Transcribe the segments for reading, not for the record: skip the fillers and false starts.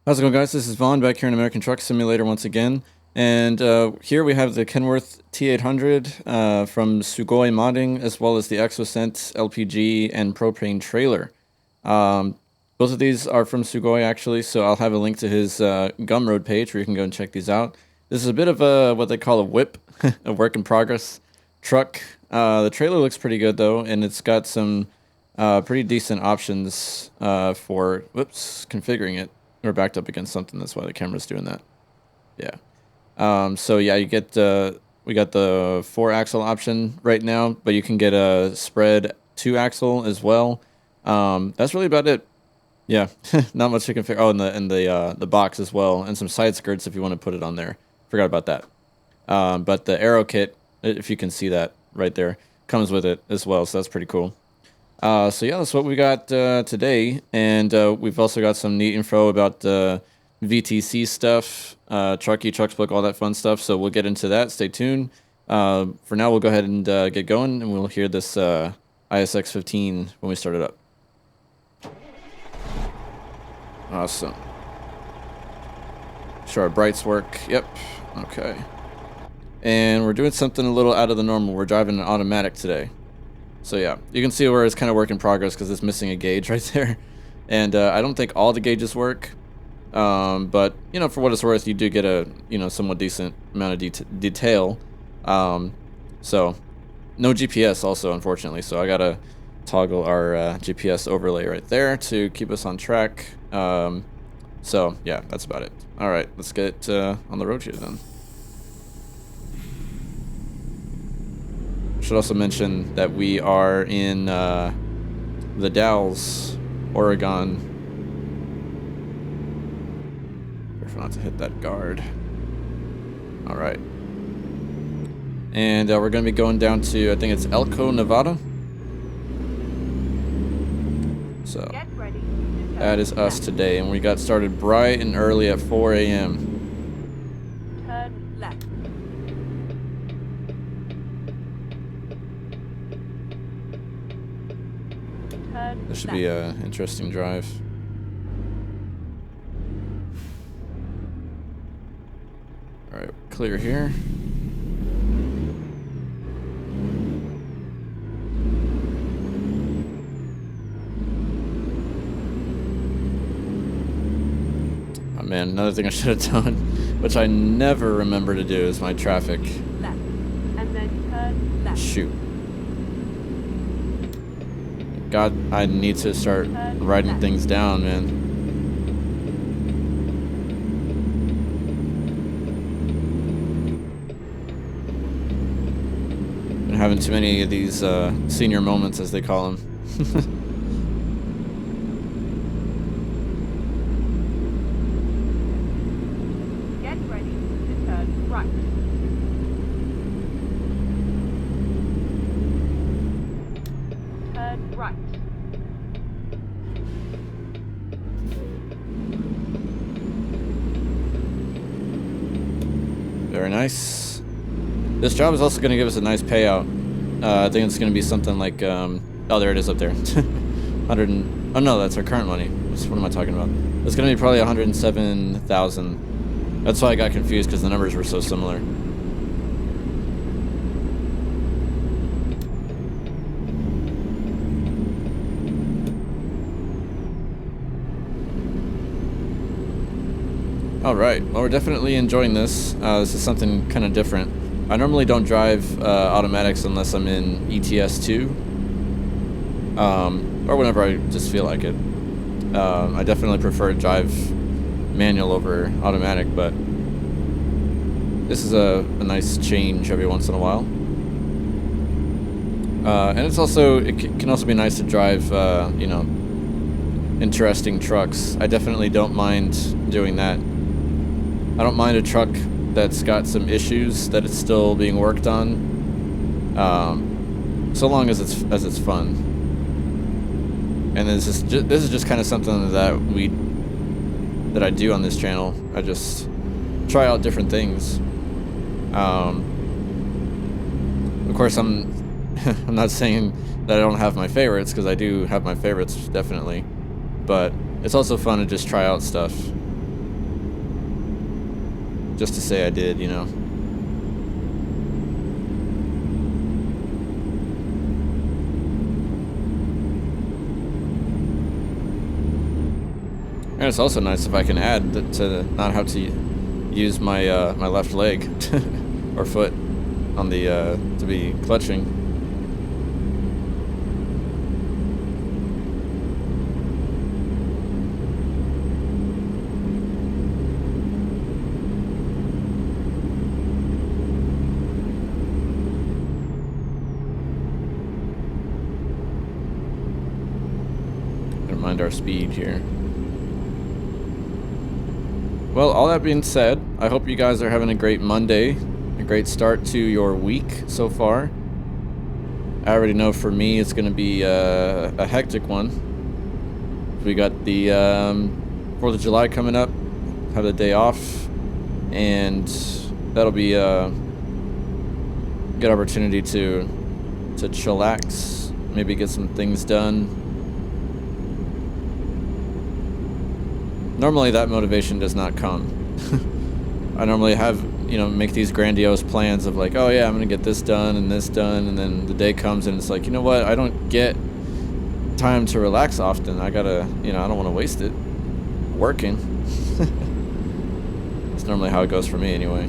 How's it going, guys? This is Vaughn back here in American Truck Simulator once again. And here we have the Kenworth T800 from Sugoi Modding, as well as the Exocent LPG and propane trailer. Both of these are from Sugoi, actually, so I'll have a link to his Gumroad page where you can go and check these out. This is a bit of a what they call a whip, a work in progress truck. The trailer looks pretty good, though, and it's got some pretty decent options for, configuring it. We're backed up against something, that's why the camera's doing that. Yeah. So yeah, you get we got the 4-axle option right now, but you can get a spread 2-axle as well. That's really about it. Yeah, not much to configure. Oh, and the box as well, and some side skirts if you want to put it on there. Forgot about that. But the aero kit, if you can see that right there, comes with it as well, so that's pretty cool. So yeah, that's what we got today, and we've also got some neat info about VTC stuff, Trucky, TrucksBook, all that fun stuff, so we'll get into that. Stay tuned. For now, we'll go ahead and get going, and we'll hear this ISX-15 when we start it up. Awesome. Sure, our brights work. Yep. Okay. And we're doing something a little out of the normal. We're driving an automatic today. So yeah, you can see where it's kind of work in progress because it's missing a gauge right there. And I don't think all the gauges work. But, you know, for what it's worth, you do get a, somewhat decent amount of detail. So, no GPS also, unfortunately. So I got to toggle our GPS overlay right there to keep us on track. So, yeah, that's about it. All right, let's get on the road here then. Should also mention that we are in the Dalles, Oregon. Careful not to hit that guard. All right. And we're going to be going down to, I think it's Elko, Nevada. So that is us today, and we got started bright and early at 4 a.m. Turn left. This should be an interesting drive. All right, clear here. Oh man, another thing I should have done, which I never remember to do, is my traffic. Left. And then turn left. Shoot. God, I need to start writing things down, man. Been having too many of these senior moments, as they call them. Get ready to turn right. Turn right. Very nice. This job is also going to give us a nice payout. I think it's going to be something like, oh, there it is up there. 100 and, oh no, that's our current money. What am I talking about? It's going to be probably 107,000. That's why I got confused, because the numbers were so similar. Alright, well, we're definitely enjoying this. This is something kind of different. I normally don't drive automatics unless I'm in ETS 2. Or whenever I just feel like it. I definitely prefer to drive manual over automatic, but this is a nice change every once in a while. And it's also, it can also be nice to drive, interesting trucks. I definitely don't mind doing that. I don't mind a truck that's got some issues that it's still being worked on, so long as it's fun. And this is just kind of something that I do on this channel. I just try out different things. Of course, I'm not saying that I don't have my favorites, because I do have my favorites definitely, but it's also fun to just try out stuff. just to say I did, you know. And it's also nice if I can add that to not have to use my my left leg or foot on the to be clutching. Gotta mind our speed here. Well, all that being said, I hope you guys are having a great Monday, a great start to your week so far. I already know for me it's going to be a hectic one. We got the 4th of July coming up, have the day off, and that'll be a good opportunity to chillax, maybe get some things done. Normally that motivation does not come. I normally have, you know, make these grandiose plans of like, oh yeah, I'm gonna get this done, and then the day comes and it's like, you know what, I don't get time to relax often. I gotta, you know, I don't want to waste it working. That's normally how it goes for me anyway.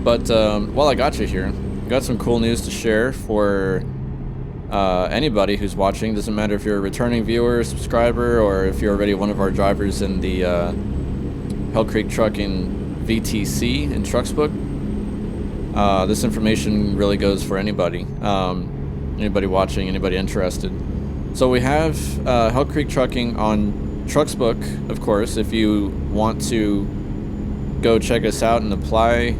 But while I got you here, got some cool news to share for anybody who's watching. Doesn't matter if you're a returning viewer, subscriber, or if you're already one of our drivers in the Hell Creek Trucking VTC in TrucksBook. This information really goes for anybody. Anybody watching, anybody interested. So we have Hell Creek Trucking on TrucksBook, of course, if you want to go check us out and apply.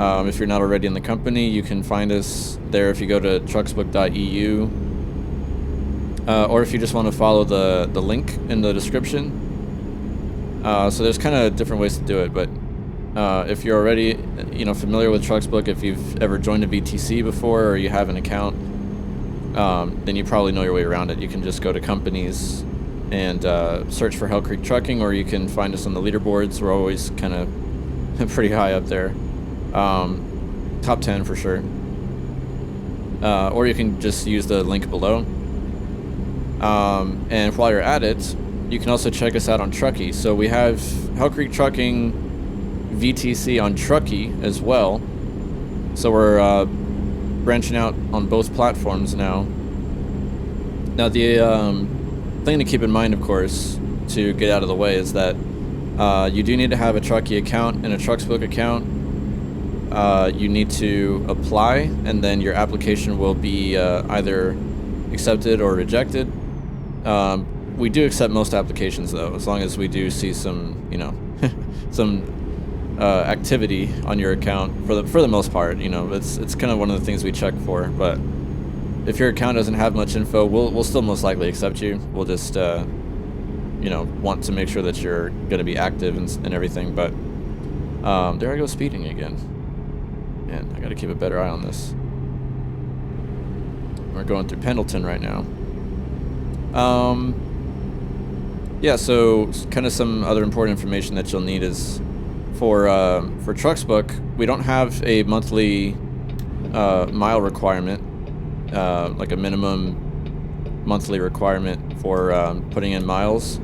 If you're not already in the company, you can find us there if you go to trucksbook.eu, or if you just want to follow the link in the description. So there's kind of different ways to do it, but if you're already, you know, familiar with TrucksBook, if you've ever joined a VTC before or you have an account, then you probably know your way around it. You can just go to companies and search for Hell Creek Trucking, or you can find us on the leaderboards. We're always kind of pretty high up there. Top 10 for sure. Or you can just use the link below. And while you're at it, you can also check us out on Trucky. So we have Hell Creek Trucking VTC on Trucky as well. So we're branching out on both platforms now. Now the thing to keep in mind, of course, to get out of the way is that you do need to have a Trucky account and a TrucksBook account. You need to apply, and then your application will be either accepted or rejected. We do accept most applications, though, as long as we do see some, you know, some activity on your account. For the most part, you know, it's kind of one of the things we check for. But if your account doesn't have much info, we'll still most likely accept you. We'll just you know, want to make sure that you're going to be active and everything. But there I go speeding again. Man, I got to keep a better eye on this. We're going through Pendleton right now. Yeah, so kind of some other important information that you'll need is for TrucksBook, we don't have a monthly mile requirement, like a minimum monthly requirement for putting in miles.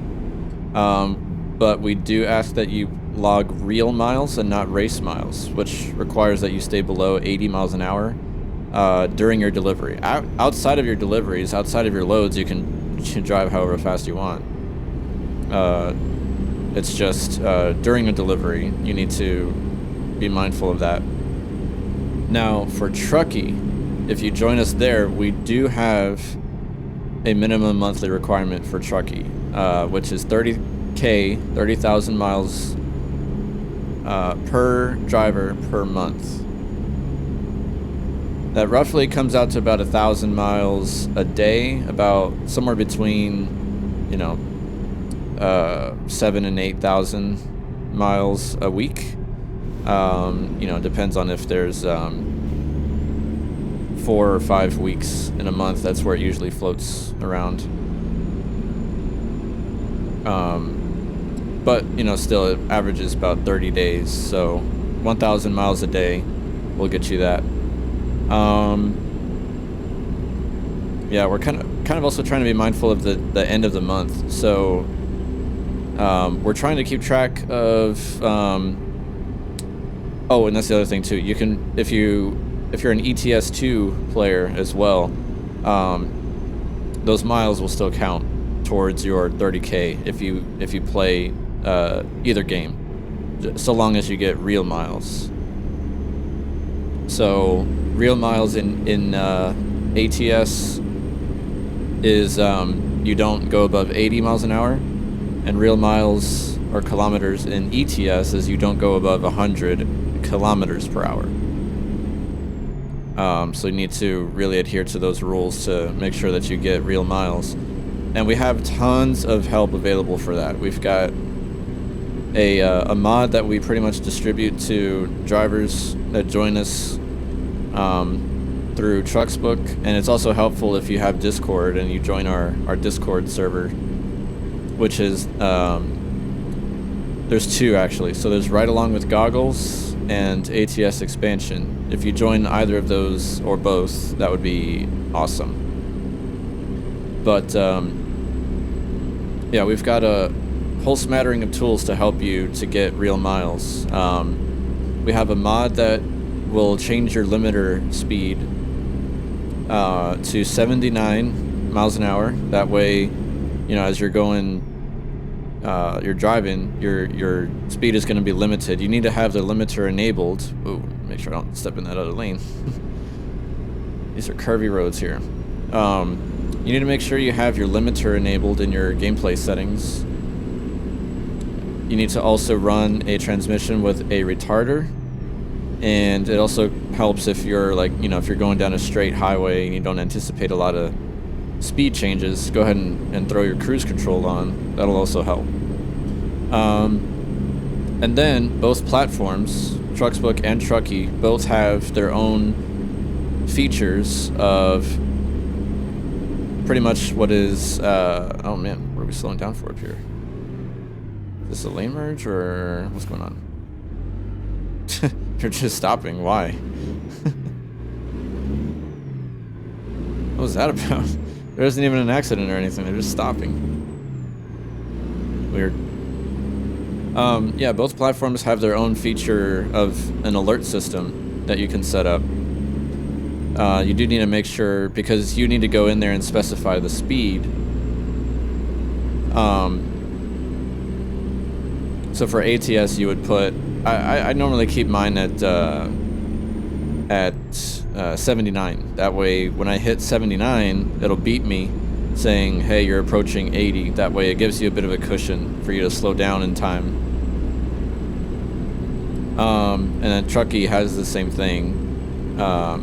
But we do ask that you log real miles and not race miles, which requires that you stay below 80 miles an hour during your delivery. Outside of your deliveries, outside of your loads, you can drive however fast you want. It's just during a delivery, you need to be mindful of that. Now, for Trucky, if you join us there, we do have a minimum monthly requirement for Trucky, which is 30,000 miles per driver per month. That roughly comes out to about 1,000 miles a day, about somewhere between, you know, 7,000 and 8,000 miles a week. You know, it depends on if there's 4 or 5 weeks in a month. That's where it usually floats around. But, you know, still it averages about 30 days, so 1,000 miles a day will get you that. Yeah, we're kind of also trying to be mindful of the end of the month. So we're trying to keep track of oh, and that's the other thing too. You can, if you're an ETS2 player as well, those miles will still count towards your 30K if you play either game, so long as you get real miles. So real miles in ATS is you don't go above 80 miles an hour, and real miles or kilometers in ETS is you don't go above 100 kilometers per hour. So you need to really adhere to those rules to make sure that you get real miles. And we have tons of help available for that. We've got a mod that we pretty much distribute to drivers that join us through TrucksBook, and it's also helpful if you have Discord and you join our Discord server, which is there's 2 actually. So there's Ride Along with Goggles and ATS Expansion. If you join either of those or both, that would be awesome. But yeah, we've got a whole smattering of tools to help you to get real miles. We have a mod that will change your limiter speed to 79 miles an hour. That way, you know, as you're going, you're driving, your speed is going to be limited. You need to have the limiter enabled. Ooh, make sure I don't step in that other lane. These are curvy roads here. You need to make sure you have your limiter enabled in your gameplay settings. You need to also run a transmission with a retarder, and it also helps if you're like, you know, if you're going down a straight highway and you don't anticipate a lot of speed changes, go ahead and throw your cruise control on. That'll also help. And then both platforms, TrucksBook and Trucky, both have their own features of pretty much what is oh man, what are we slowing down for up here? Is this a lane merge or what's going on? You're just stopping. Why? What was that about? There isn't even an accident or anything. They're just stopping. Weird. Yeah, both platforms have their own feature of an alert system that you can set up. You do need to make sure, because you need to go in there and specify the speed. So for ATS, you would put, I normally keep mine at 79. That way, when I hit 79, it'll beep me saying, hey, you're approaching 80. That way it gives you a bit of a cushion for you to slow down in time. And then Trucky has the same thing. I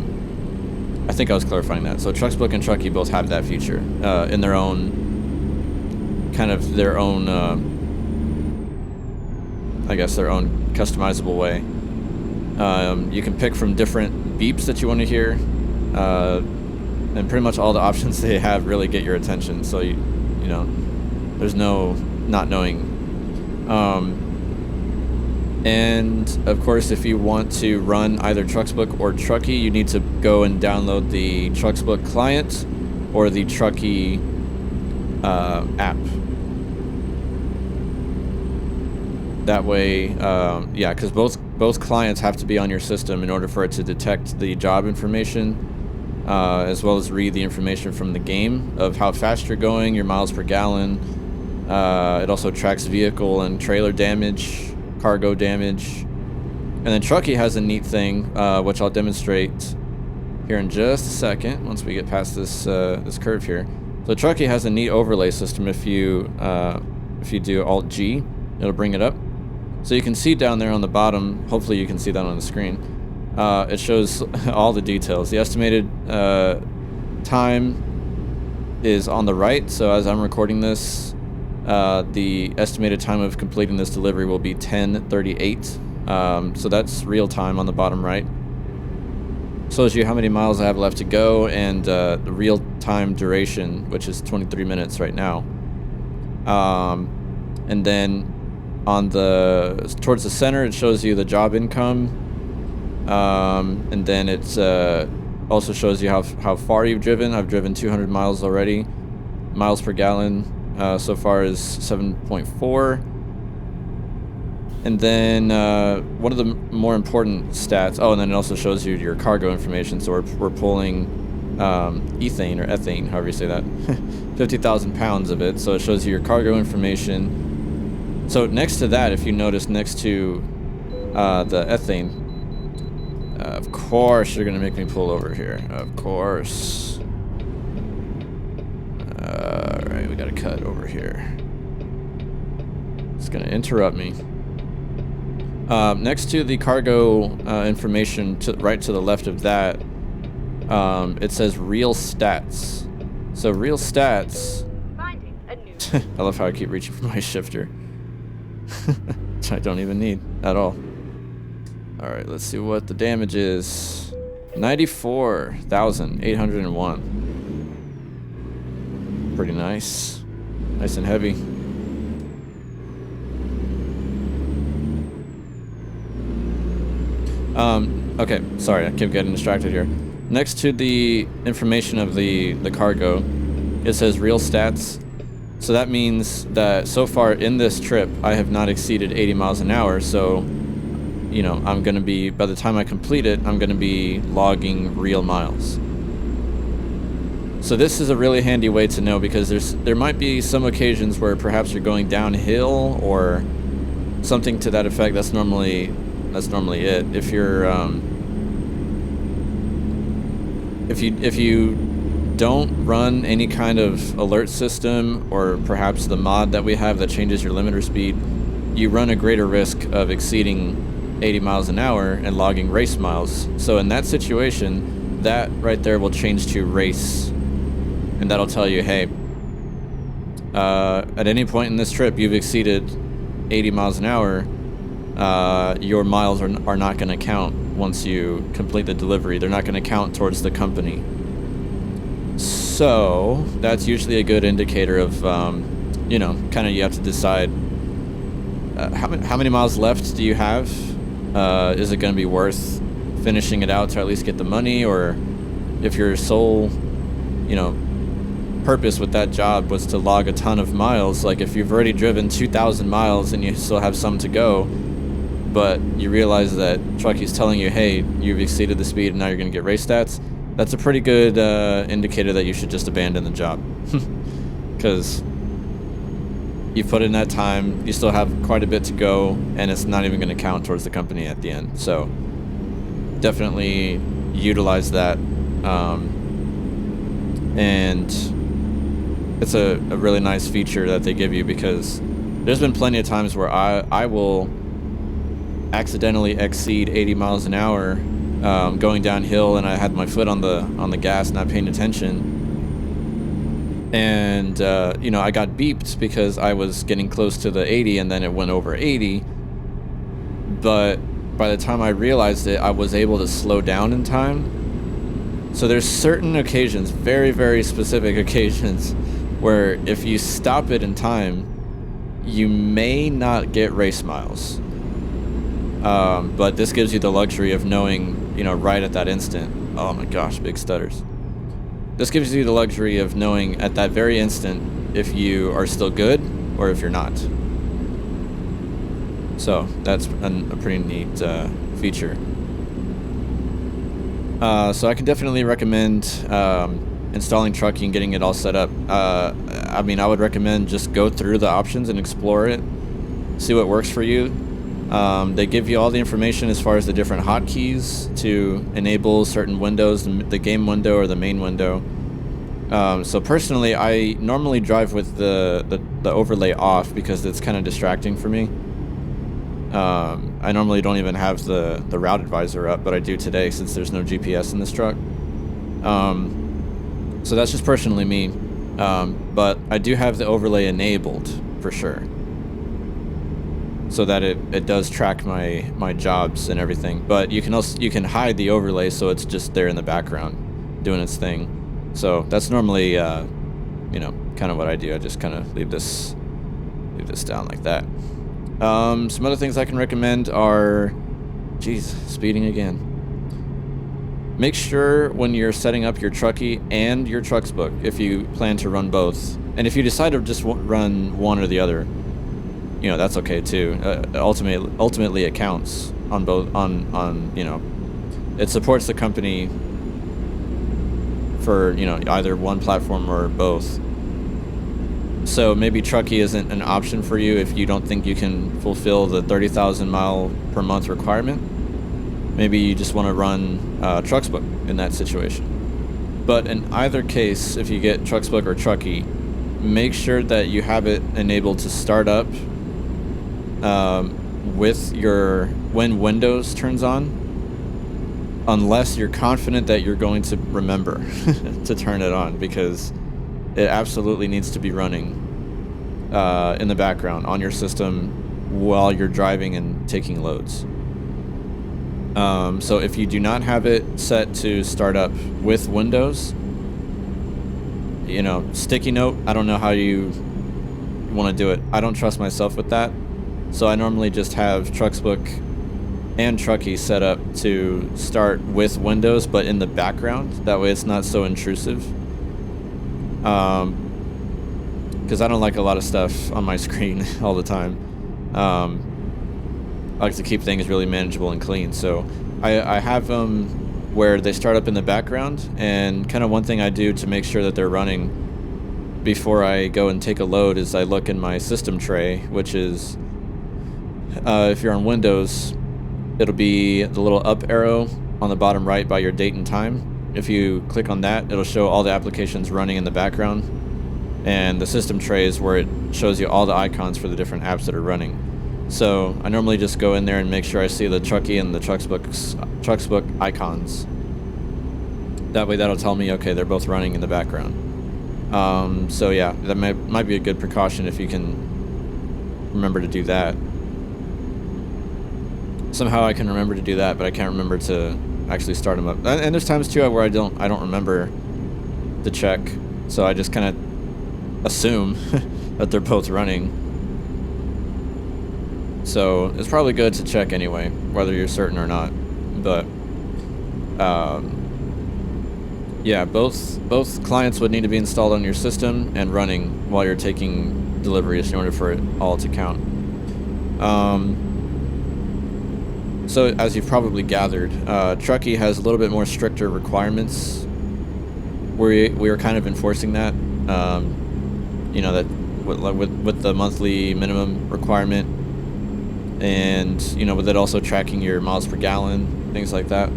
think I was clarifying that. So TrucksBook and Trucky both have that feature in their own, kind of their own, I guess their own customizable way. You can pick from different beeps that you want to hear, and pretty much all the options they have really get your attention. So you know, there's no not knowing. And of course, if you want to run either TrucksBook or Trucky, you need to go and download the TrucksBook client or the Trucky app. That way, yeah, because both clients have to be on your system in order for it to detect the job information, as well as read the information from the game of how fast you're going, your miles per gallon. It also tracks vehicle and trailer damage, cargo damage. And then Trucky has a neat thing, which I'll demonstrate here in just a second once we get past this this curve here. So Trucky has a neat overlay system. If you do Alt-G, it'll bring it up. So you can see down there on the bottom, hopefully you can see that on the screen, it shows all the details. The estimated time is on the right, so as I'm recording this, the estimated time of completing this delivery will be 10:38. So that's real time on the bottom right. Shows you how many miles I have left to go and the real-time duration, which is 23 minutes right now. And then on the towards the center, it shows you the job income, and then it's also shows you how far you've driven. I've driven 200 miles already. Miles per gallon so far is 7.4. And then one of the more important stats. Oh, and then it also shows you your cargo information. So we're pulling ethane or ethane, however you say that, 50,000 pounds of it. So it shows you your cargo information. So next to that, if you notice, next to the ethane, of course you're gonna make me pull over here. Of course. All right, we got a cut over here. It's gonna interrupt me. Next to the cargo information, right to the left of that, it says real stats. So real stats. Finding a new. I love how I keep reaching for my shifter. Which I don't even need at all. Alright, let's see what the damage is. 94,801. Pretty nice. Nice and heavy. Okay, sorry, I keep getting distracted here. Next to the information of the cargo, it says real stats. So that means that so far in this trip, I have not exceeded 80 miles an hour. So, you know, I'm going to be, by the time I complete it, I'm going to be logging real miles. So this is a really handy way to know, because there might be some occasions where perhaps you're going downhill or something to that effect. That's normally it. If you're if you don't run any kind of alert system, or perhaps the mod that we have that changes your limiter speed, you run a greater risk of exceeding 80 miles an hour and logging race miles. So in that situation, that right there will change to race, and that'll tell you, hey, at any point in this trip you've exceeded 80 miles an hour, your miles are not going to count once you complete the delivery. They're not going to count towards the company. So that's usually a good indicator of, you know, kind of you have to decide how many miles left do you have? Is it going to be worth finishing it out to at least get the money? Or if your sole, you know, purpose with that job was to log a ton of miles, like if you've already driven 2,000 miles and you still have some to go, but you realize that Trucky's telling you, hey, you've exceeded the speed and now you're going to get race stats, that's a pretty good indicator that you should just abandon the job. Because you've put in that time, you still have quite a bit to go, and it's not even going to count towards the company at the end. So definitely utilize that. And it's a really nice feature that they give you, because there's been plenty of times where I will accidentally exceed 80 miles an hour going downhill, and I had my foot on the gas, not paying attention, and you know, I got beeped because I was getting close to the 80 and then it went over 80, but by the time I realized it, I was able to slow down in time. So there's certain occasions, very, very specific occasions, where if you stop it in time, you may not get race miles. But this gives you the luxury of knowing, you know, right at that instant. Oh my gosh, big stutters. This gives you the luxury of knowing at that very instant if you are still good or if you're not. So that's a pretty neat feature. So I can definitely recommend installing Trucky and getting it all set up. I mean, I would recommend just go through the options and explore it, see what works for you. They give you all the information as far as the different hotkeys to enable certain windows, the game window or the main window. So personally, I normally drive with the overlay off because it's kind of distracting for me. I normally don't even have the route advisor up, but I do today since there's no GPS in this truck. So that's just personally me. But I do have the overlay enabled for sure. so that it does track my jobs and everything. But you can hide the overlay so it's just there in the background doing its thing. So that's normally you know, kind of what I do. I just kind of leave this down like that. Some other things I can recommend are, geez, speeding again. Make sure when you're setting up your Trucky and your TrucksBook, if you plan to run both, and if you decide to just run one or the other, you know, that's okay too. Ultimately it counts on both, on you know, it supports the company for, you know, either one platform or both. So maybe Trucky isn't an option for you if you don't think you can fulfill the 30,000 mile per month requirement. Maybe you just want to run TrucksBook in that situation. But in either case, if you get TrucksBook or Trucky, make sure that you have it enabled to start up with when Windows turns on, unless you're confident that you're going to remember to turn it on, because it absolutely needs to be running in the background on your system while you're driving and taking loads. So if you do not have it set to start up with Windows, you know, sticky note, I don't know how you want to do it. I don't trust myself with that. So I normally just have TrucksBook and Trucky set up to start with Windows, but in the background. That way it's not so intrusive. Because I don't like a lot of stuff on my screen all the time. I like to keep things really manageable and clean. So I have them where they start up in the background, and kind of one thing I do to make sure that they're running before I go and take a load is I look in my system tray, which is, if you're on Windows, it'll be the little up arrow on the bottom right by your date and time. If you click on that, it'll show all the applications running in the background, and the system tray is where it shows you all the icons for the different apps that are running. So I normally just go in there and make sure I see the Trucky and the TrucksBook icons. That way that'll tell me, okay, they're both running in the background. So yeah, that might be a good precaution if you can remember to do that. Somehow I can remember to do that, but I can't remember to actually start them up. And there's times too where I don't remember to check, so I just kind of assume that they're both running. So it's probably good to check anyway, whether you're certain or not. But yeah, both clients would need to be installed on your system and running while you're taking deliveries in order for it all to count. So as you've probably gathered, Trucky has a little bit more stricter requirements. We are kind of enforcing that. You know, that with the monthly minimum requirement. And, you know, with it also tracking your miles per gallon, things like that.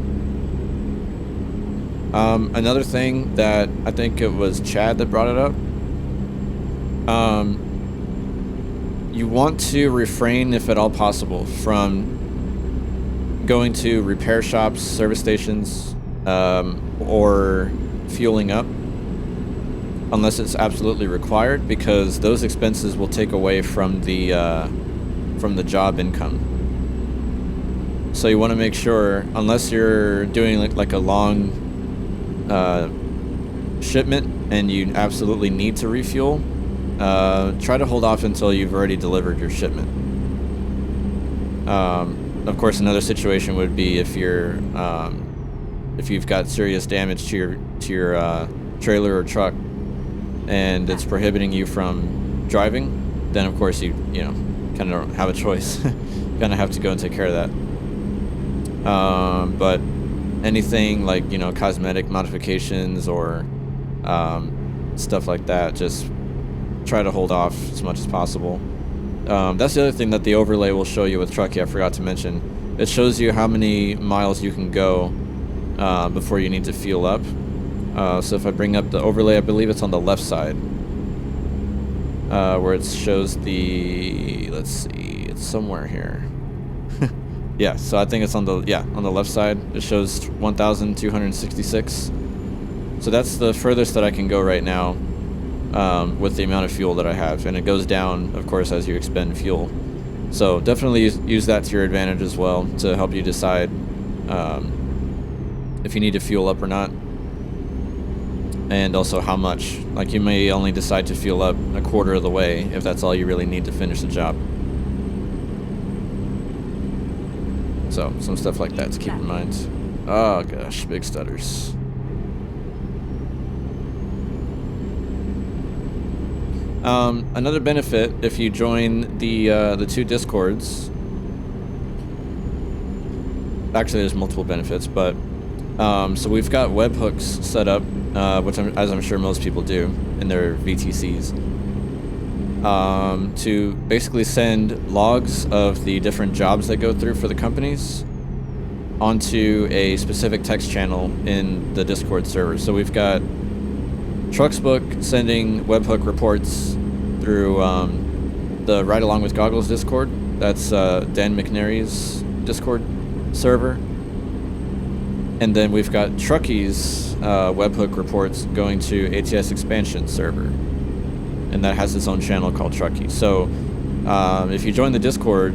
Another thing that I think it was Chad that brought it up. You want to refrain, if at all possible, from going to repair shops, service stations, or fueling up, unless it's absolutely required, because those expenses will take away from the job income. So you want to make sure, unless you're doing like a long shipment and you absolutely need to refuel, try to hold off until you've already delivered your shipment. Of course, another situation would be if you've got serious damage to your trailer or truck and it's prohibiting you from driving, then of course you know, kind of don't have a choice. You kind of have to go and take care of that. But anything like, you know, cosmetic modifications or stuff like that, just try to hold off as much as possible. That's the other thing that the overlay will show you with Trucky, I forgot to mention. It shows you how many miles you can go before you need to fuel up. So if I bring up the overlay, I believe it's on the left side. Where it shows the, let's see, it's somewhere here. Yeah, so I think it's on the left side. It shows 1,266. So that's the furthest that I can go right now with the amount of fuel that I have, and it goes down, of course, as you expend fuel. So definitely use that to your advantage as well to help you decide if you need to fuel up or not. And also how much. Like, you may only decide to fuel up a quarter of the way if that's all you really need to finish the job. So, some stuff like that to keep in mind. Oh gosh, big stutters. Another benefit if you join the 2 Discords. Actually, there's multiple benefits, but so we've got webhooks set up, which as I'm sure most people do in their VTCs, to basically send logs of the different jobs that go through for the companies onto a specific text channel in the Discord server. So we've got TrucksBook sending webhook reports through the Ride Along with Goggles Discord. That's Dan McNary's Discord server. And then we've got Trucky's webhook reports going to ATS Expansion server. And that has its own channel called Trucky. So if you join the Discord,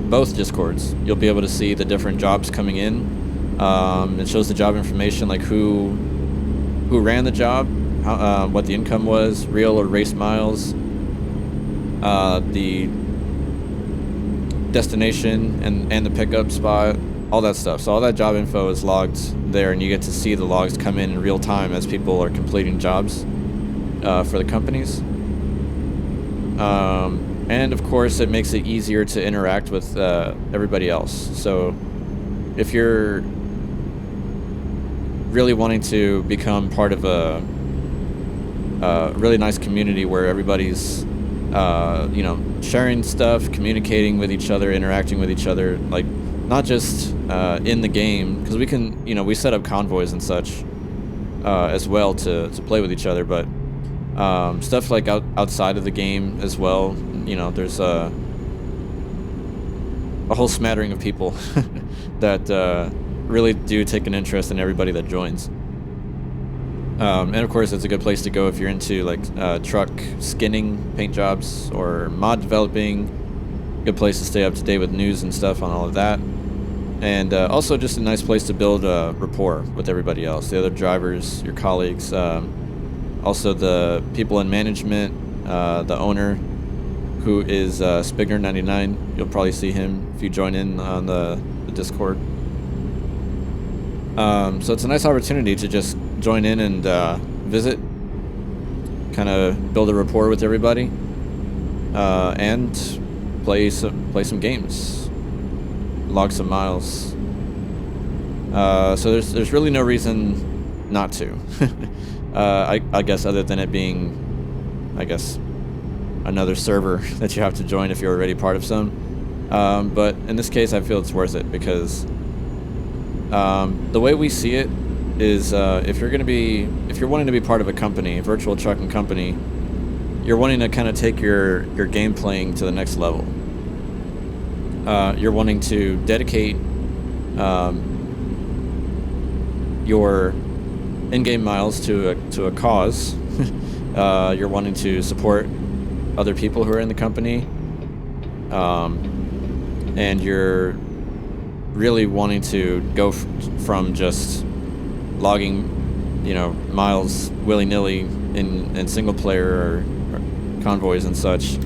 both Discords, you'll be able to see the different jobs coming in. It shows the job information, like who ran the job, what the income was, real or race miles, the destination and the pickup spot, all that stuff. So all that job info is logged there, and you get to see the logs come in real time as people are completing jobs for the companies. And of course, it makes it easier to interact with everybody else. So if you're really wanting to become part of a really nice community where everybody's sharing stuff, communicating with each other, interacting with each other, like not just in the game, because we can, we set up convoys and such as well to play with each other, but stuff like outside of the game as well. There's a whole smattering of people that really do take an interest in everybody that joins. And of course, it's a good place to go if you're into like truck skinning, paint jobs, or mod developing. Good place to stay up to date with news and stuff on all of that. And also just a nice place to build a rapport with everybody else, the other drivers, your colleagues, also the people in management, the owner, who is Spigner99. You'll probably see him if you join in on the Discord. So it's a nice opportunity to just join in and visit, kind of build a rapport with everybody, and play some games, log some miles. So there's really no reason not to. I guess other than it being, another server that you have to join if you're already part of some. But in this case, I feel it's worth it because the way we see it is if you're wanting to be part of a company, a virtual trucking company, you're wanting to kind of take your game playing to the next level. You're wanting to dedicate your in-game miles to a cause. You're wanting to support other people who are in the company, and you're really wanting to go from just logging, miles willy-nilly in single player or convoys and such,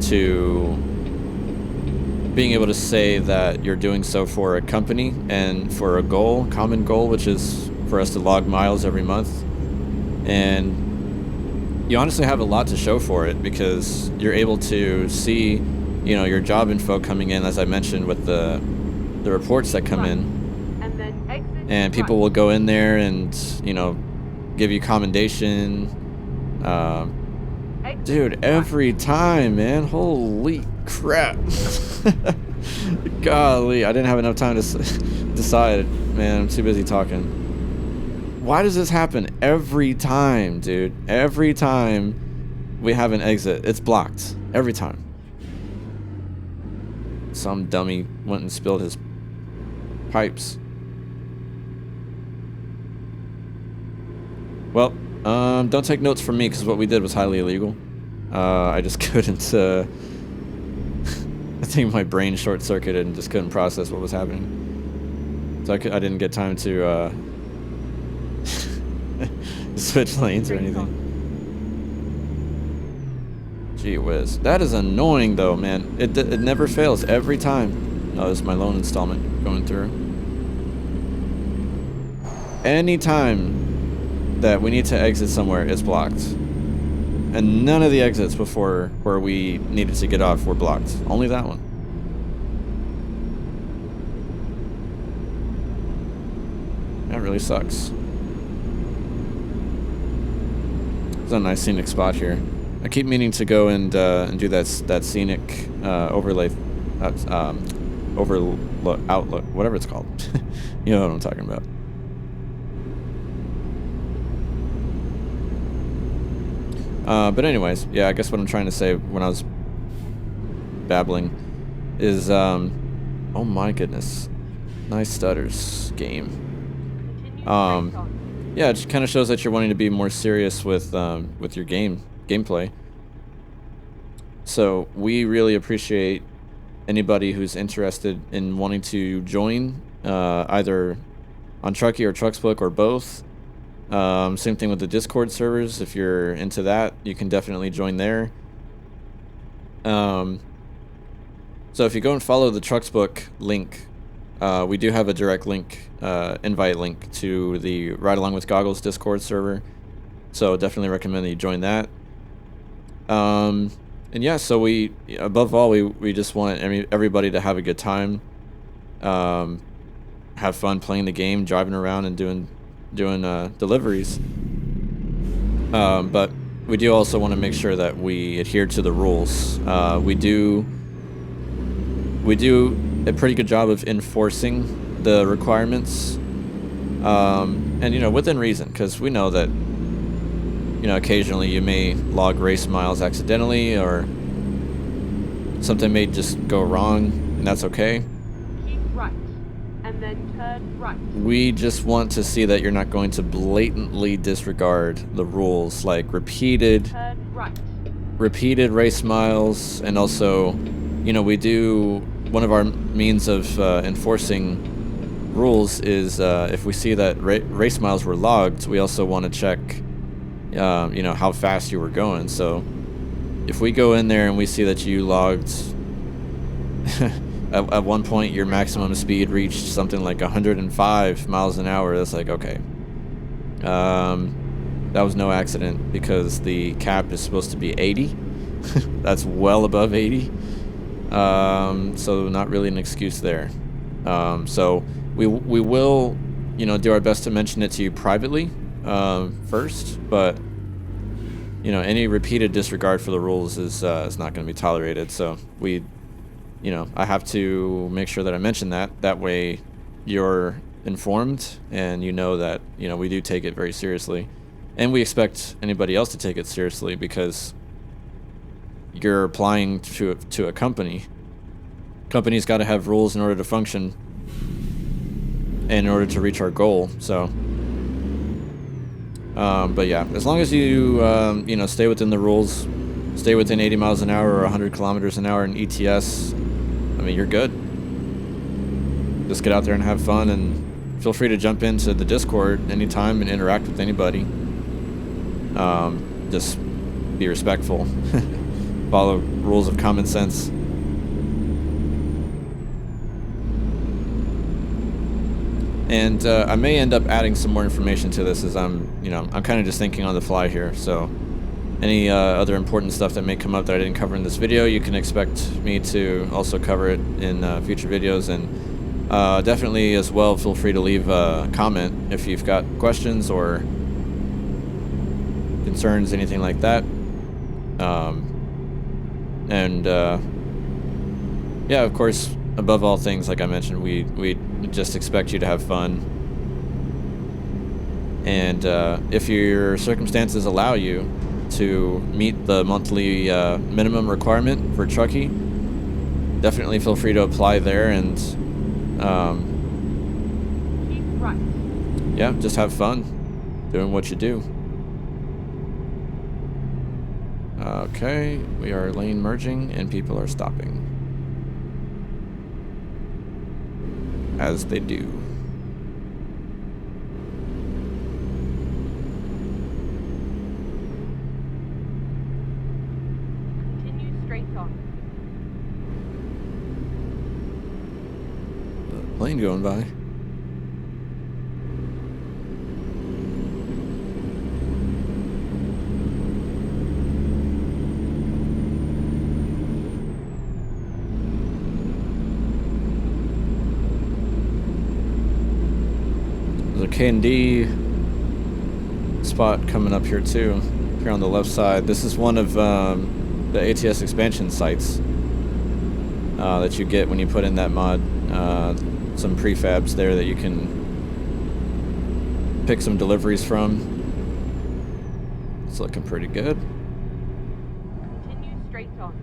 to being able to say that you're doing so for a company and for a common goal, which is for us to log miles every month. And you honestly have a lot to show for it because you're able to see, your job info coming in, as I mentioned, with the reports that come in. And people will go in there and, give you commendation. Dude, every time, man. Holy crap. Golly, I didn't have enough time to decide, man. I'm too busy talking. Why does this happen every time, dude? Every time we have an exit, it's blocked. Every time. Some dummy went and spilled his pipes. Well, don't take notes from me because what we did was highly illegal. I just couldn't think my brain short-circuited and just couldn't process what was happening. So I didn't get time to switch lanes or anything. Gee whiz. That is annoying though, man. It never fails every time. Oh, this is my loan installment going through. Anytime that we need to exit somewhere, it's blocked. And none of the exits before where we needed to get off were blocked. Only that one. That really sucks. It's a nice scenic spot here. I keep meaning to go and do that scenic overlay, outlook, whatever it's called. You know what I'm talking about. But anyways, yeah, I guess what I'm trying to say when I was babbling is, oh my goodness, nice stutters game. Yeah, it just kind of shows that you're wanting to be more serious with your gameplay. So we really appreciate anybody who's interested in wanting to join, either on Trucky or TrucksBook or both. Same thing with the Discord servers. If you're into that, you can definitely join there. So if you go and follow the TrucksBook link, we do have a direct link, invite link to the Ride Along with Goggles Discord server. So definitely recommend that you join that. And yeah, so above all, we just want everybody to have a good time, have fun playing the game, driving around and doing deliveries. But we do also want to make sure that we adhere to the rules. We do a pretty good job of enforcing the requirements, and within reason, because we know that occasionally you may log race miles accidentally, or something may just go wrong, and that's okay. Keep right, and then turn right. We just want to see that you're not going to blatantly disregard the rules, like repeated race miles, and also, we do, one of our means of enforcing rules is if we see that race miles were logged, we also want to check how fast you were going. So if we go in there and we see that you logged at one point your maximum speed reached something like 105 miles an hour, that's like, okay, that was no accident, because the cap is supposed to be 80. That's well above 80. So not really an excuse there. So we will do our best to mention it to you privately first, but any repeated disregard for the rules is not going to be tolerated. So I have to make sure that I mention that way you're informed, and that we do take it very seriously, and we expect anybody else to take it seriously, because you're applying to a company. Company's got to have rules in order to function and in order to reach our goal. So but yeah, as long as you stay within the rules, stay within 80 miles an hour or 100 kilometers an hour in ETS, you're good. Just get out there and have fun, and feel free to jump into the Discord anytime and interact with anybody. Just be respectful. Follow rules of common sense. And I may end up adding some more information to this, as I'm kind of just thinking on the fly here. So any other important stuff that may come up that I didn't cover in this video, you can expect me to also cover it in future videos. And definitely as well, feel free to leave a comment if you've got questions or concerns, anything like that. Yeah, of course, above all things, like I mentioned, we just expect you to have fun. And if your circumstances allow you to meet the monthly minimum requirement for Trucky, definitely feel free to apply there, and keep right. Yeah, just have fun doing what you do. Okay, we are lane merging and people are stopping. as they do. Continue straight on. Plane going by. There's a K&D spot coming up here too, here on the left side. This is one of the ATS expansion sites that you get when you put in that mod. Some prefabs there that you can pick some deliveries from. It's looking pretty good. Continue straight on.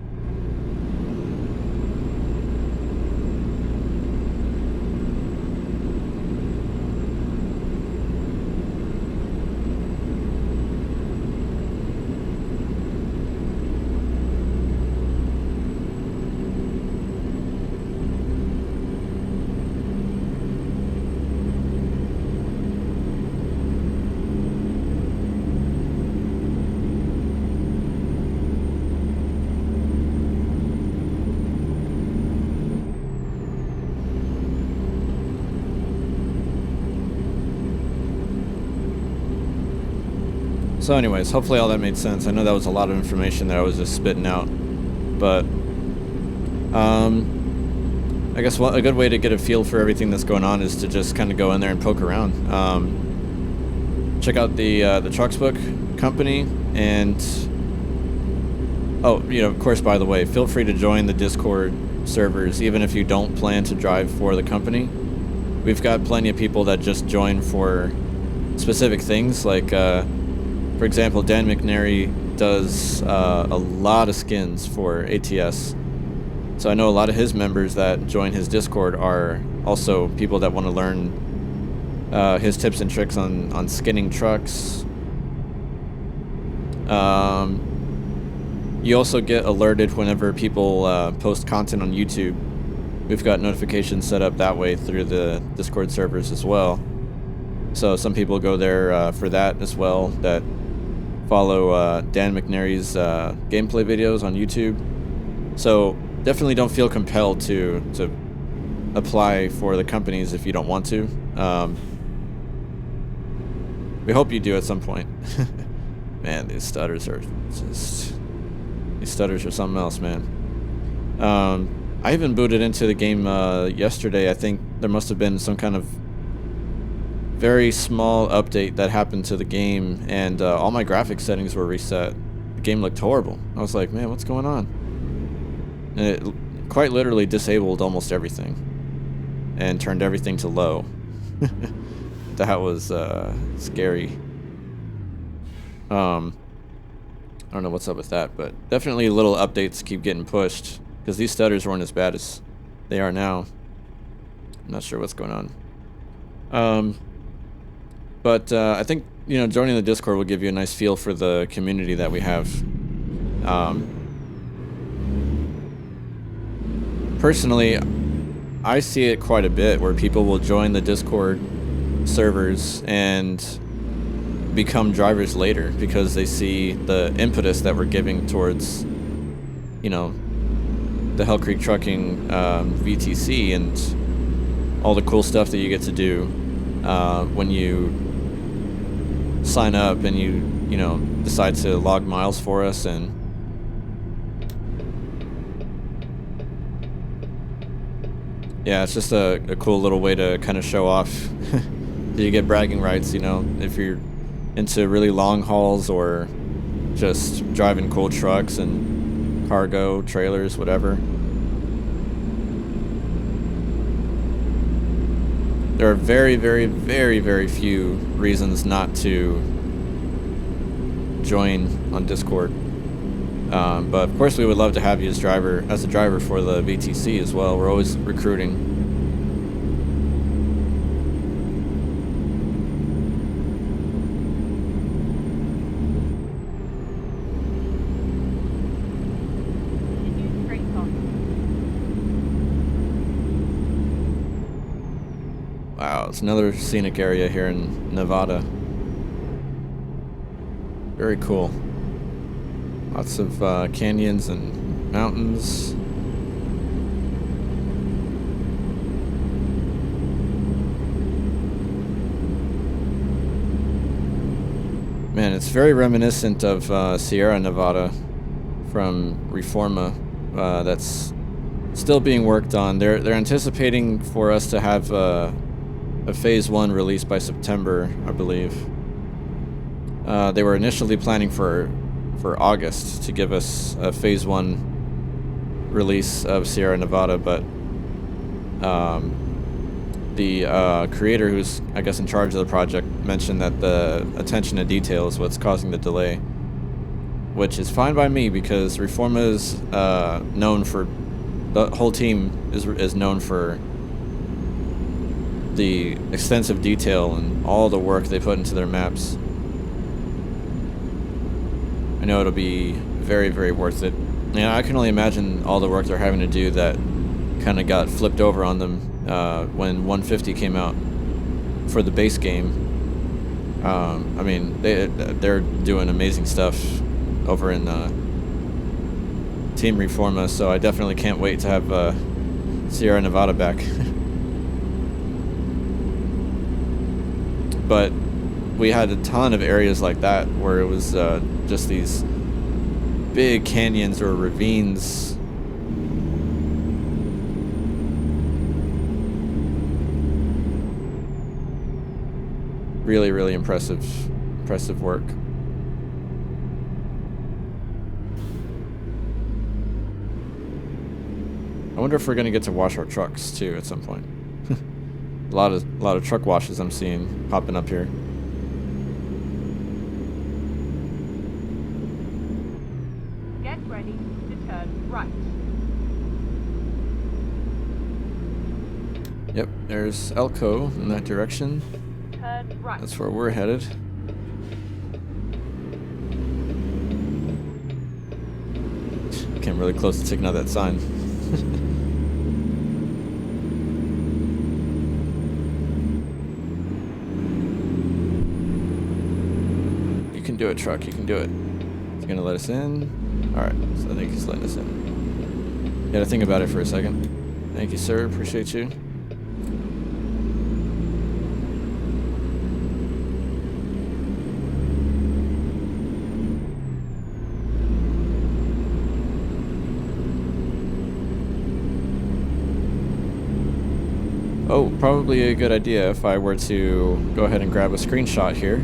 So anyways, hopefully all that made sense. I know that was a lot of information that I was just spitting out, but I guess a good way to get a feel for everything that's going on is to just kind of go in there and poke around. Check out the TrucksBook company, and oh, you know, of course, by the way, feel free to join the Discord servers even if you don't plan to drive for the company. We've got plenty of people that just join for specific things, like for example, Dan McNary does a lot of skins for ATS. So I know a lot of his members that join his Discord are also people that want to learn his tips and tricks on skinning trucks. You also get alerted whenever people post content on YouTube. We've got notifications set up that way through the Discord servers as well. So some people go there for that as well, that follow Dan McNary's gameplay videos on YouTube. So definitely don't feel compelled to apply for the companies if you don't want to. We hope you do at some point. Man, these stutters are something else, man. I even booted into the game yesterday. I think there must have been some kind of very small update that happened to the game, and all my graphics settings were reset. The game looked horrible. I was like, man, what's going on? And it quite literally disabled almost everything and turned everything to low. That was scary. I don't know what's up with that, but definitely little updates keep getting pushed because these stutters weren't as bad as they are now. I'm not sure what's going on. But I think, you know, joining the Discord will give you a nice feel for the community that we have. Personally, I see it quite a bit where people will join the Discord servers and become drivers later because they see the impetus that we're giving towards, you know, the Hell Creek Trucking VTC and all the cool stuff that you get to do when you sign up and you know, decide to log miles for us. And yeah, it's just a cool little way to kind of show off. You get bragging rights, you know, if you're into really long hauls or just driving cool trucks and cargo, trailers, whatever. There are very, very, very, very few reasons not to join on Discord. But of course we would love to have you as a driver for the VTC as well. We're always recruiting. Wow, it's another scenic area here in Nevada. Very cool. Lots of canyons and mountains. Man, it's very reminiscent of Sierra Nevada from Reforma. That's still being worked on. They're anticipating for us to have a phase 1 release by September, I believe. They were initially planning for August to give us a phase 1 release of Sierra Nevada, but the creator, who's I guess in charge of the project, mentioned that the attention to detail is what's causing the delay, which is fine by me because Reforma is known for, the whole team is known for the extensive detail and all the work they put into their maps. I know it'll be very, very worth it. Yeah, I can only imagine all the work they're having to do that kind of got flipped over on them when 150 came out for the base game. I mean, they're doing amazing stuff over in Team Reforma, so I definitely can't wait to have Sierra Nevada back. But we had a ton of areas like that where it was just these big canyons or ravines. Really, really impressive work. I wonder if we're gonna get to wash our trucks too at some point. a lot of truck washes I'm seeing popping up here. Get ready to turn right. Yep, there's Elko in that direction. Turn right. That's where we're headed. Came really close to taking out that sign. You can do it, truck. You can do it. He's gonna let us in. Alright, so I think he's letting us in. Gotta think about it for a second. Thank you, sir. Appreciate you. Oh, probably a good idea if I were to go ahead and grab a screenshot here.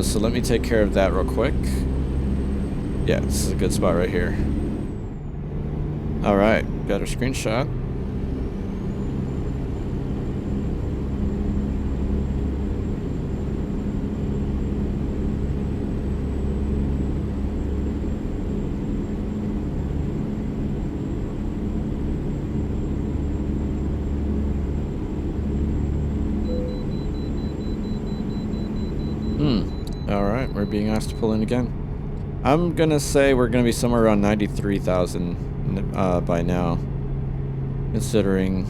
So let me take care of that real quick. Yeah, this is a good spot right here. Alright, got our screenshot. Alright, we're being asked to pull in again. I'm gonna say we're gonna be somewhere around 93,000 by now, considering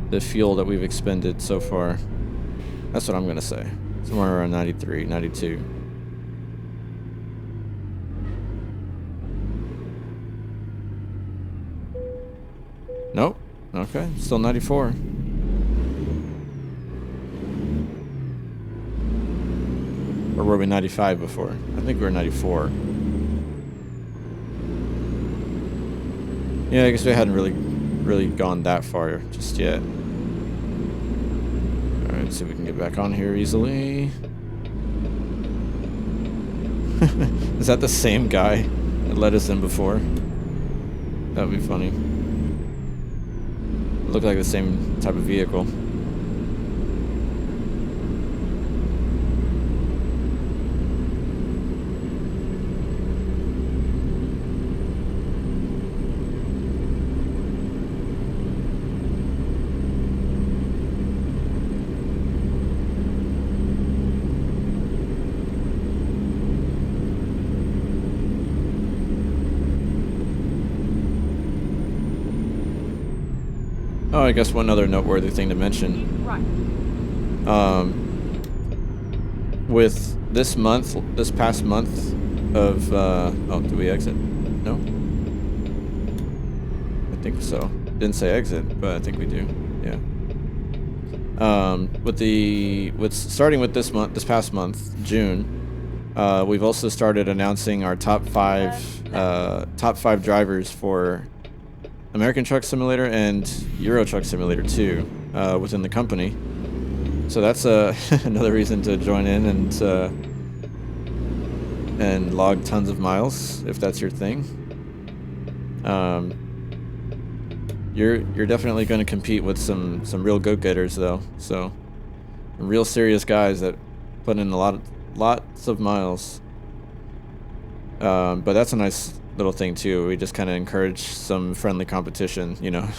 the fuel that we've expended so far. That's what I'm gonna say. Somewhere around 93, 92. Nope. Okay, still 94. Or were we 95 before? I think we were 94. Yeah, I guess we hadn't really gone that far just yet. Alright, see if we can get back on here easily. Is that the same guy that let us in before? That would be funny. It looked like the same type of vehicle. Oh, I guess one other noteworthy thing to mention. Keep right. With this past month of, oh, do we exit? No? I think so. Didn't say exit, but I think we do. Yeah. Starting with this past month, June, we've also started announcing our top five drivers for American Truck Simulator and Euro Truck Simulator 2 within the company. So that's another reason to join in and log tons of miles if that's your thing. You're definitely going to compete with some real go-getters though. So real serious guys that put in lots of miles. But that's a nice little thing too. We just kind of encourage some friendly competition, you know,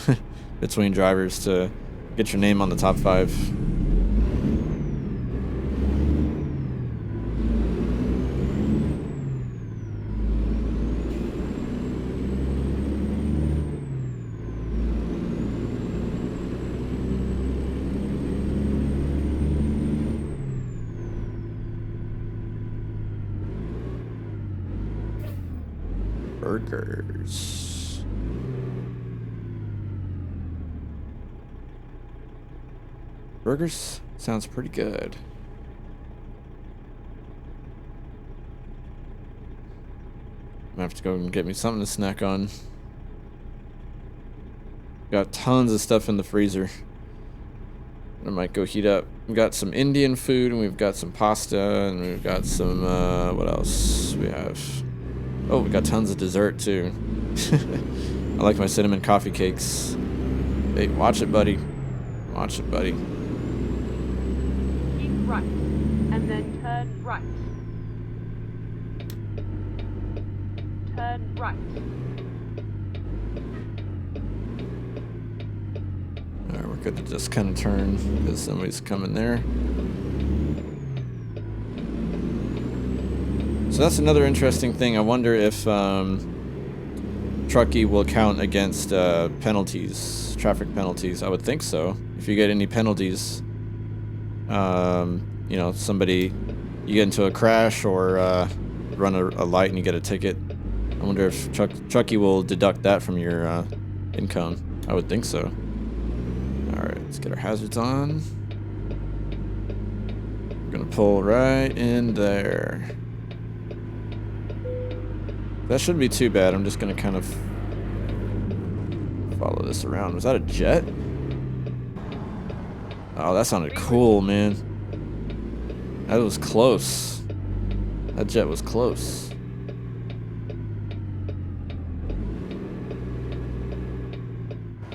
between drivers to get your name on the top 5. Burgers. Burgers sounds pretty good. I'm gonna have to go and get me something to snack on. Got tons of stuff in the freezer. I might go heat up. We've got some Indian food, and we've got some pasta, and we've got some, what else we have? Oh, we got tons of dessert, too. I like my cinnamon coffee cakes. Hey, watch it, buddy. Watch it, buddy. Keep right. And then turn right. Turn right. Alright, we're good to just kind of turn because somebody's coming there. So that's another interesting thing. I wonder if Trucky will count against penalties, traffic penalties. I would think so. If you get any penalties, you know, you get into a crash or run a light and you get a ticket. I wonder if Trucky will deduct that from your income. I would think so. Alright, let's get our hazards on. We're gonna pull right in there. That shouldn't be too bad. I'm just gonna kind of follow this around. Was that a jet? Oh, that sounded cool, man. That was close. That jet was close.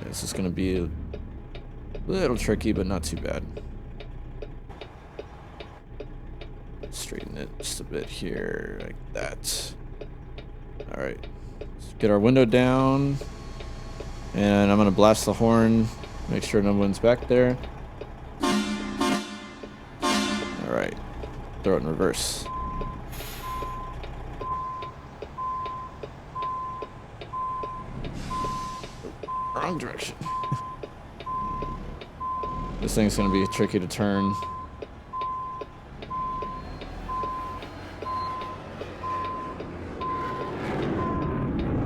This is gonna be a little tricky, but not too bad. Straighten it just a bit here, like that. Alright, let's get our window down, and I'm going to blast the horn, make sure no one's back there. Alright, throw it in reverse. Wrong direction. This thing's going to be tricky to turn.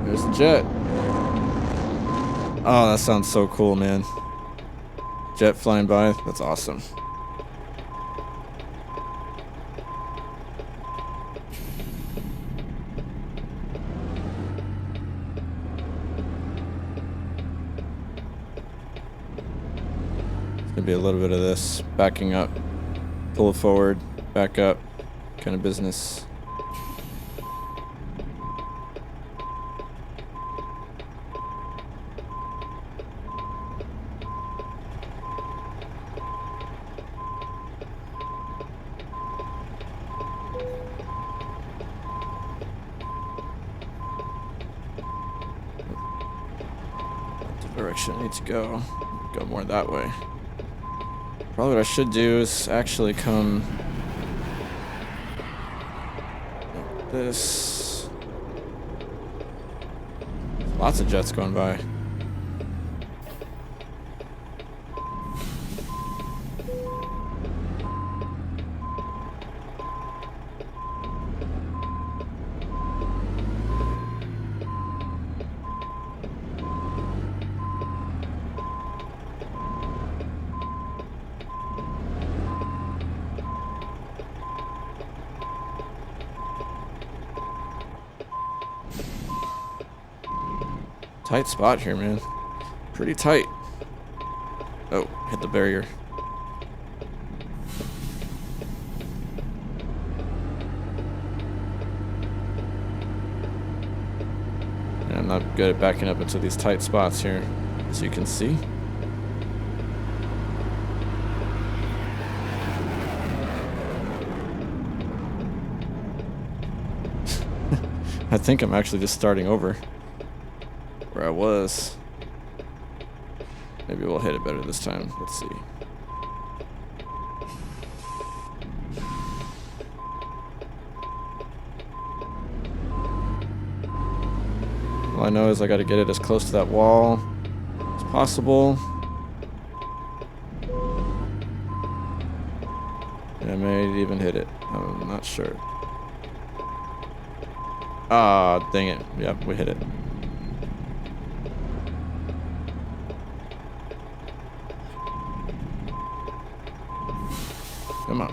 There's the jet. Oh, that sounds so cool, man. Jet flying by. That's awesome. It's gonna be a little bit of this. Backing up. Pull it forward. Back up. Kind of business. Direction I need to go more that way. Probably what I should do is actually come like this. Lots of jets going by. Tight spot here, man. Pretty tight. Oh, hit the barrier. Yeah, I'm not good at backing up into these tight spots here, as you can see. I think I'm actually just starting over where I was. Maybe we'll hit it better this time. Let's see. All I know is I got to get it as close to that wall as possible. And I may even hit it. I'm not sure. Ah, dang it. Yep, we hit it. Come on.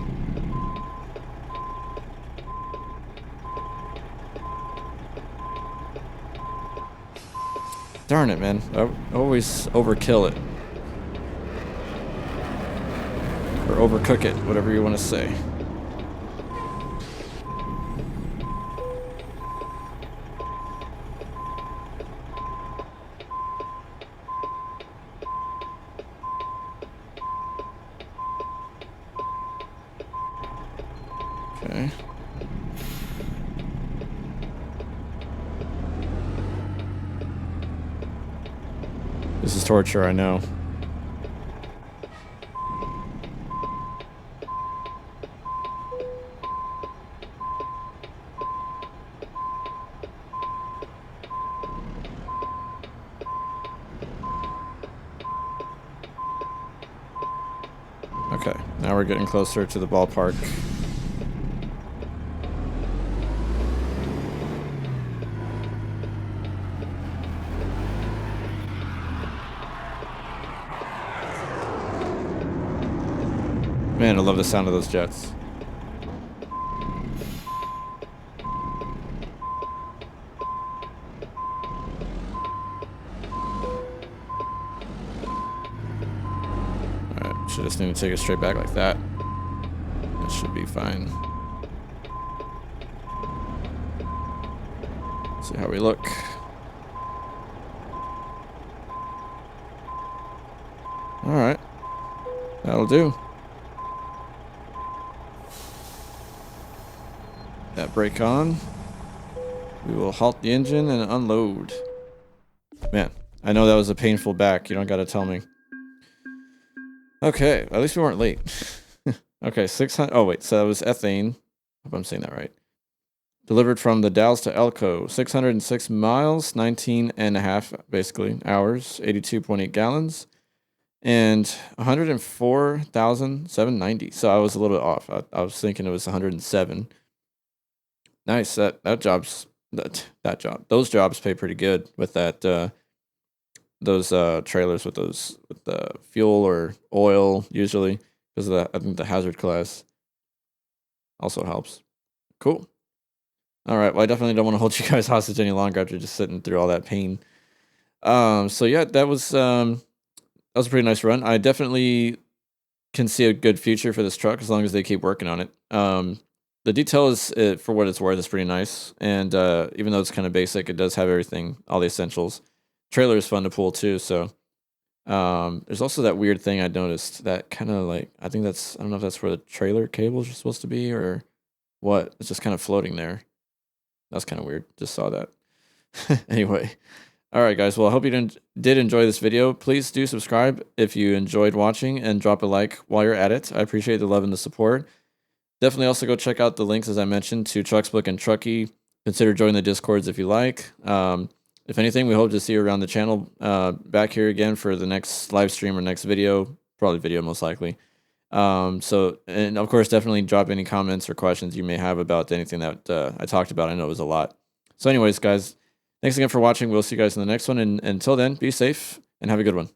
Darn it, man. I always overkill it. Or overcook it, whatever you want to say. Okay. This is torture, I know. Okay, now we're getting closer to the ballpark. Man, I love the sound of those jets. Alright, should just need to take it straight back like that. It should be fine. See how we look. Alright. That'll do. That brake on. We will halt the engine and unload. Man, I know that was a painful back. You don't gotta tell me. Okay, at least we weren't late. Okay, 600. Oh, wait, so that was ethane. Hope I'm saying that right. Delivered from the Dalles to Elko. 606 miles, 19 and a half, basically, hours, 82.8 gallons, and 104,790. So I was a little bit off. I was thinking it was 107. Nice. Those jobs pay pretty good with that. Those trailers with the fuel or oil usually, because of I think the hazard class also helps. Cool. All right. Well, I definitely don't want to hold you guys hostage any longer after just sitting through all that pain. So yeah, that was a pretty nice run. I definitely can see a good future for this truck as long as they keep working on it. The detail is, for what it's worth, is pretty nice. And even though it's kind of basic, it does have everything, all the essentials. Trailer is fun to pull too. So there's also that weird thing I noticed that kind of like, I don't know if that's where the trailer cables are supposed to be or what. It's just kind of floating there. That's kind of weird. Just saw that. Anyway. All right, guys. Well, I hope you did enjoy this video. Please do subscribe if you enjoyed watching and drop a like while you're at it. I appreciate the love and the support. Definitely also go check out the links, as I mentioned, to TrucksBook and Trucky. Consider joining the Discords if you like. If anything, we hope to see you around the channel back here again for the next live stream or next video. Probably video, most likely. And of course, definitely drop any comments or questions you may have about anything that I talked about. I know it was a lot. So anyways, guys, thanks again for watching. We'll see you guys in the next one. And until then, be safe and have a good one.